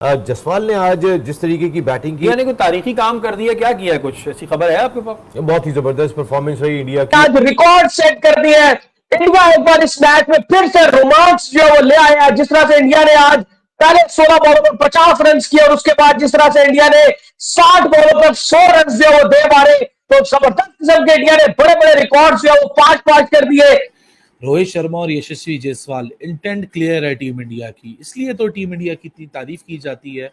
जसवाल ने आज जिस तरीके की बैटिंग की, यानी कोई तारीखी काम कर दिया, क्या किया है, कुछ ऐसी खबर है आपके पास? बहुत ही जबरदस्त परफॉर्मेंस रही इंडिया की। आज रिकॉर्ड सेट कर दिया है इंडिया। एक बार इस मैच में फिर से रोमांच जो है वो ले आया है। जिस तरह से इंडिया ने आज पहले 16 बॉलों पर 50 रन किए और उसके बाद जिस तरह से इंडिया ने 60 बॉलों पर 100 रन जो है वो दे मारे, तो जबरदस्त किस्म के इंडिया ने बड़े बड़े रिकॉर्ड जो है वो पांच पांच कर दिए। रोहित शर्मा और यशस्वी जायसवाल, इंटेंट क्लियर है टीम इंडिया की, इसलिए तो टीम इंडिया की इतनी तारीफ की जाती है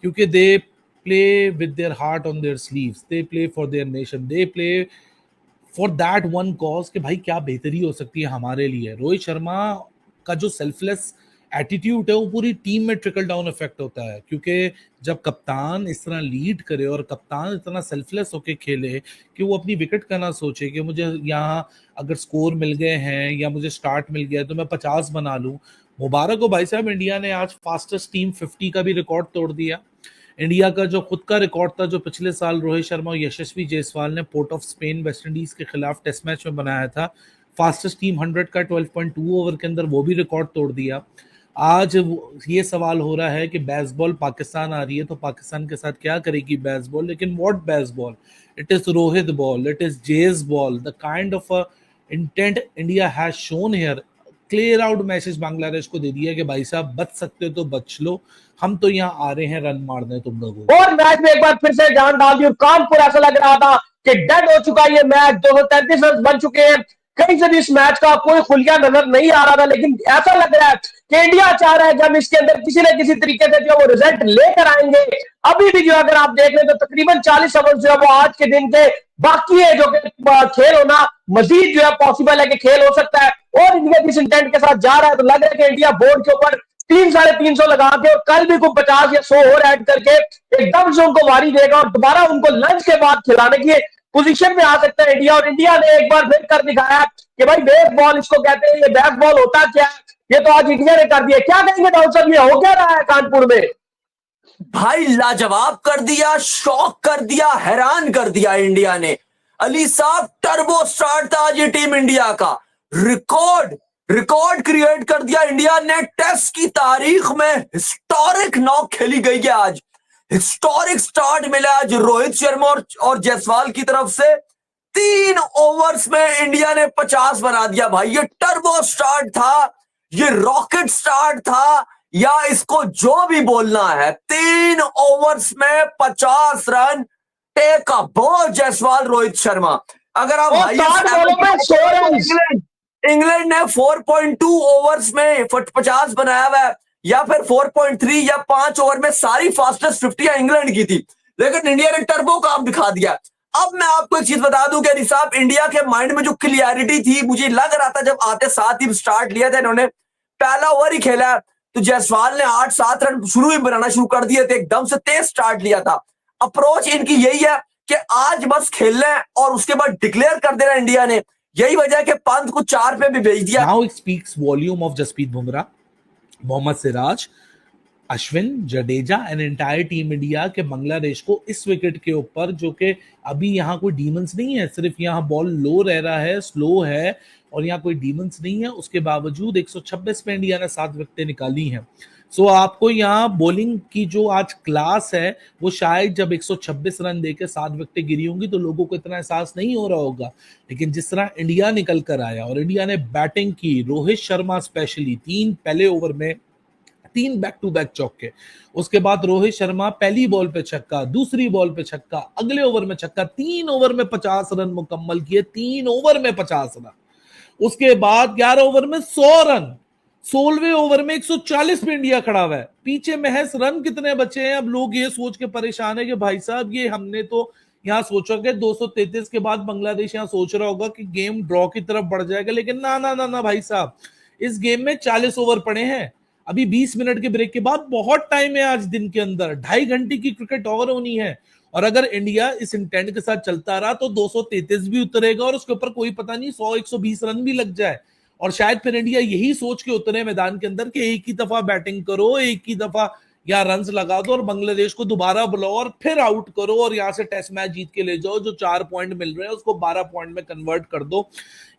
क्योंकि they play with their heart on their sleeves, they play for their nation, they play for that one cause कि भाई क्या बेहतरी हो सकती है हमारे लिए। रोहित शर्मा का जो सेल्फलेस एटीट्यूड है वो पूरी टीम में ट्रिकल डाउन इफेक्ट होता है, क्योंकि जब कप्तान इस तरह लीड करे और कप्तान इतना सेल्फलेस होके खेले कि वो अपनी विकेट का ना सोचे कि मुझे यहाँ अगर स्कोर मिल गए हैं या मुझे स्टार्ट मिल गया है तो मैं 50 बना लूं। मुबारक हो भाई साहब, इंडिया ने आज फास्टेस्ट टीम 50 का भी रिकॉर्ड तोड़ दिया। इंडिया का जो खुद का रिकॉर्ड था जो पिछले साल रोहित शर्मा और यशस्वी जायसवाल ने port of Spain West Indies के खिलाफ टेस्ट मैच में बनाया था, फास्टेस्ट टीम 100 का 12.2 ओवर के अंदर, वो भी रिकॉर्ड तोड़ दिया। आज ये सवाल हो रहा है कि बेसबॉल पाकिस्तान आ रही है तो पाकिस्तान के साथ क्या करेगी बेसबॉल, लेकिन what baseball, it is Rohit ball, it is जेज ball, the kind of intent India has shown here. Clear out message Bangladesh को दे दिया कि भाई साहब बच सकते हो तो बच लो, हम तो यहाँ आ रहे हैं रन मारने तुम लोगों। और मैच में एक बार फिर से जान डाल दी और कानपुर ऐसा लग रहा था कि डेड हो चुका है ये मैच। 233 रन बन चुके हैं, कहीं से भी इस मैच का कोई खुलिया नजर नहीं आ रहा था, लेकिन ऐसा लग रहा है कि इंडिया चाह रहा है जब इसके अंदर किसी न किसी तरीके से जो वो रिजल्ट लेकर आएंगे। अभी भी जो अगर आप देख लें तो तकरीबन 40 ओवर जो है वो आज के दिन के बाकी है, जो कि खेल होना मजीद जो है पॉसिबल है कि खेल हो सकता है। और इंडिया जिस इंटेंट के साथ जा रहा है तो लग रहा है कि इंडिया बोर्ड के ऊपर 300-350 लगा के और कल भी कुछ 50 या 100 और ऐड करके एकदम से उनको वारी देगा और दोबारा उनको लंच के बाद खिलाने की पोजीशन में आ सकता है इंडिया। और इंडिया ने एक बार फिर कर दिखाया कि भाई बेसबॉल इसको कहते हैं, ये बेसबॉल होता क्या है, ये तो आज इंडिया ने कर दिया। क्या कहेंगे डॉक्टर साहब, ये हो क्या रहा है कानपुर में? भाई लाजवाब कर दिया, शॉक कर दिया, हैरान कर दिया इंडिया ने। अली साहब टर्बो स्टार्ट था आज ये टीम इंडिया का। रिकॉर्ड क्रिएट कर दिया इंडिया ने। टेस्ट की तारीख में हिस्टोरिक नॉक खेली गई है आज, हिस्टोरिक स्टार्ट मिला आज रोहित शर्मा और जायसवाल की तरफ से। 3 ओवर्स में इंडिया ने 50 बना दिया। भाई ये टर्बो स्टार्ट था, ये रॉकेट स्टार्ट था, या इसको जो भी बोलना है। 3 ओवर्स में 50 रन, टेक अ बो जायसवाल, रोहित शर्मा। अगर आप इंग्लैंड ने 4.2 ओवर्स में 50 बनाया हुआ है, या फिर 4.3 या 5 ओवर में सारी फास्टेस्ट 50 इंग्लैंड की थी, लेकिन इंडिया ने टर्बो काम दिखा दिया। अब मैं आपको एक चीज बता दूं कि साहब इंडिया के माइंड में जो क्लियरिटी थी, मुझे लग रहा था जब आते साथ ही स्टार्ट लिया था इन्होंने, पहला ओवर ही खेला तो जायसवाल ने 8-7 रन शुरू ही बनाना शुरू कर दिए थे, एकदम से तेज स्टार्ट लिया था। अप्रोच इनकी यही है कि आज बस खेलना है और उसके बाद डिक्लेयर कर देना इंडिया ने। यही वजह है कि पंत को 4 पे भी भेज दिया। Now it speaks volume of Jasprit Bumrah, Mohammed Siraj, Ashwin, Jadeja and entire team India के बांग्लादेश को इस विकेट के ऊपर, जो कि अभी यहाँ कोई डीमंस नहीं है, सिर्फ यहाँ बॉल लो रह रहा है, स्लो है और यहाँ कोई डीमंस नहीं है, उसके बावजूद 126 पे इंडिया ने 7 विकेटें निकाली हैं। सो आपको यहाँ बॉलिंग की जो आज क्लास है वो शायद जब 126 रन देके 7 विकेटें गिरी होंगी तो लोगों को इतना एहसास नहीं हो रहा होगा, लेकिन जिस तरह इंडिया निकल कर आया और इंडिया ने बैटिंग की, रोहित शर्मा स्पेशली 3 पहले ओवर में 3 बैक टू बैक चौके, उसके बाद रोहित शर्मा पहली बॉल पे छक्का, दूसरी बॉल पे छक्का, अगले ओवर में छक्का, 3 ओवर में 50 रन मुकम्मल किए, 3 ओवर में 50 रन। उसके बाद 11 ओवर में 100 रन, 16वें ओवर में 140 पे इंडिया खड़ा हुआ है। पीछे महज रन कितने बचे हैं? अब लोग ये सोच के परेशान है कि भाई साहब ये हमने तो यहाँ सोचा कि 233 के बाद बांग्लादेश यहाँ सोच रहा होगा कि गेम ड्रॉ की तरफ बढ़ जाएगा, लेकिन ना ना ना ना भाई साहब, इस गेम में 40 ओवर पड़े हैं। अभी 20 मिनट के ब्रेक के बाद बहुत टाइम है आज दिन के अंदर, 2.5 घंटे की क्रिकेट और होनी है। और अगर इंडिया इस इंटेंट के साथ चलता रहा तो 233 भी उतरेगा और उसके ऊपर कोई पता नहीं 100-120 रन भी लग जाए, और शायद फिर इंडिया यही सोच के उतरे मैदान के अंदर कि एक ही दफा बैटिंग करो, एक ही दफा या रन्स लगा दो और बांग्लादेश को दोबारा बुलाओ और फिर आउट करो और यहाँ से टेस्ट मैच जीत के ले जाओ, जो 4 पॉइंट मिल रहे हैं उसको 12 पॉइंट में कन्वर्ट कर दो।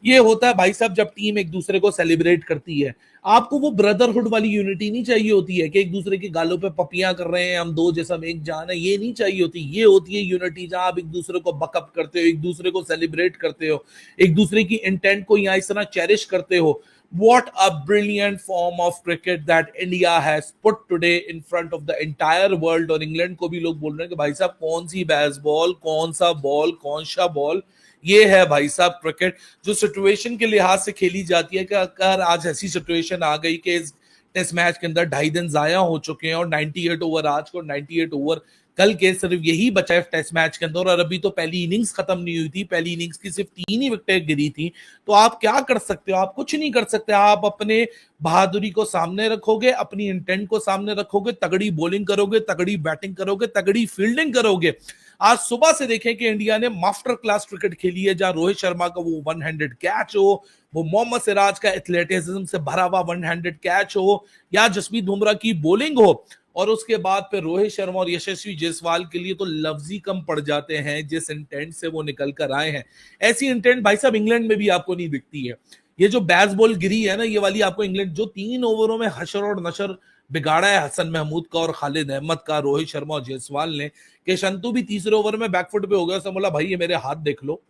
ये होता है भाई साहब जब टीम एक दूसरे को सेलिब्रेट करती है। आपको वो ब्रदरहुड वाली यूनिटी नहीं चाहिए होती है कि एक दूसरे की गालों पे पपियां कर रहे हैं, हम दो जिस्म एक जान है, ये नहीं चाहिए होती। ये होती है यूनिटी जहां आप एक दूसरे को बकअप करते हो, एक दूसरे को सेलिब्रेट करते हो, एक दूसरे की इंटेंट को यहाँ इस तरह चेरिश करते हो। What a brilliant form of cricket that India has put today in front of the entire world। और इंग्लैंड को भी लोग बोल रहे हैं कि भाई साहब कौन सी बेसबॉल, कौन सा बॉल, कौन सा बॉल, ये है भाई साहब क्रिकेट जो सिचुएशन के लिहाज से खेली जाती है। कि अगर आज ऐसी सिचुएशन आ गई कि इस टेस्ट मैच के अंदर 2.5 दिन जाया हो चुके हैं और 98 ओवर आज को 98 ओवर कल के सिर्फ यही बचा है टेस्ट मैच के अंदर, और अभी तो पहली इनिंग्स खत्म नहीं हुई थी, पहली इनिंग्स की सिर्फ 3 ही विकेटें गिरी थी, तो आप क्या कर सकते हो? आप कुछ नहीं कर सकते। आप अपने बहादुरी को सामने रखोगे, अपनी इंटेंट को सामने रखोगे, तगड़ी बॉलिंग करोगे, तगड़ी बैटिंग करोगे, तगड़ी फील्डिंग करोगे। आज सुबह से देखें कि इंडिया ने मास्टर क्लास क्रिकेट खेली है, जहां रोहित शर्मा का वो 1 हैंडेड कैच हो, वो मोहम्मद सिराज का एथलेटिज्म से भरा हुआ 1 हैंडेड कैच हो, या जसप्रीत बुमराह की बॉलिंग हो, और उसके बाद फिर रोहित शर्मा और यशस्वी जायसवाल के लिए तो लफ्ज ही कम पड़ जाते हैं जिस इंटेंट से वो निकल कर आए हैं। ऐसी इंटेंट भाई साहब इंग्लैंड में भी आपको नहीं दिखती है। ये जो बैस बॉल गिरी है ना, ये वाली आपको इंग्लैंड जो 3 ओवरों में हशर और नशर बिगाड़ा है हसन महमूद का और खालिद अहमद का, रोहित शर्मा और जायसवाल ने, कि शंतु भी तीसरे ओवर में बैकफुट पे हो गया। उसने बोला भाई ये मेरे हाथ देख लो,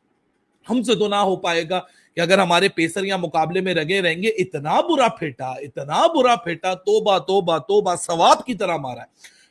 हमसे तो ना हो पाएगा कि अगर हमारे पेसर या मुकाबले में लगे रहेंगे। इतना बुरा फेटा, इतना बुरा फेटा, तोबा तोबा तोबा, सवाब की तरह मारा है।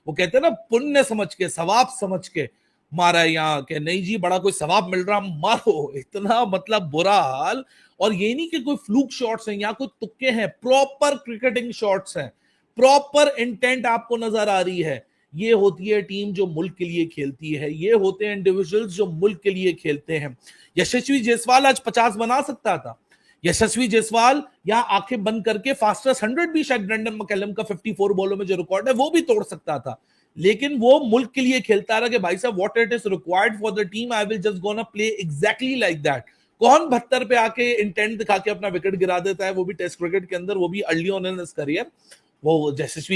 वो कहते हैं ना पुण्य समझ के, सवाब समझ के मारा है यहाँ के, नहीं जी बड़ा कोई सवाब मिल रहा मारो, इतना मतलब बुरा हाल। और ये नहीं कि कोई फ्लूक शॉट्स हैं, यहाँ कोई तुक्के हैं, प्रॉपर क्रिकेटिंग शॉट्स हैं, प्रॉपर इंटेंट आपको नजर आ रही है। ये होती है टीम जो मुल्क के लिए खेलती है, ये होते हैं इंडिविजुअल्स जो मुल्क के लिए खेलते हैं। यशस्वी जायसवाल आज 50 बना सकता था। यशस्वी जायसवाल यहां आंखें बंद करके फास्टेस्ट 100 भी शायद ब्रेंडन मैकलम का 54 बॉलों में जो रिकॉर्ड है वो भी तोड़ सकता था, लेकिन वो मुल्क के लिए खेलता रहा कि भाई साहब what it is required for the team, I will just gonna play exactly like that. कौन 72 पे आके इंटेंट दिखा के अपना विकेट गिरा देता है, वो भी टेस्ट क्रिकेट के अंदर, वो भी early on in his career. वो यशस्वी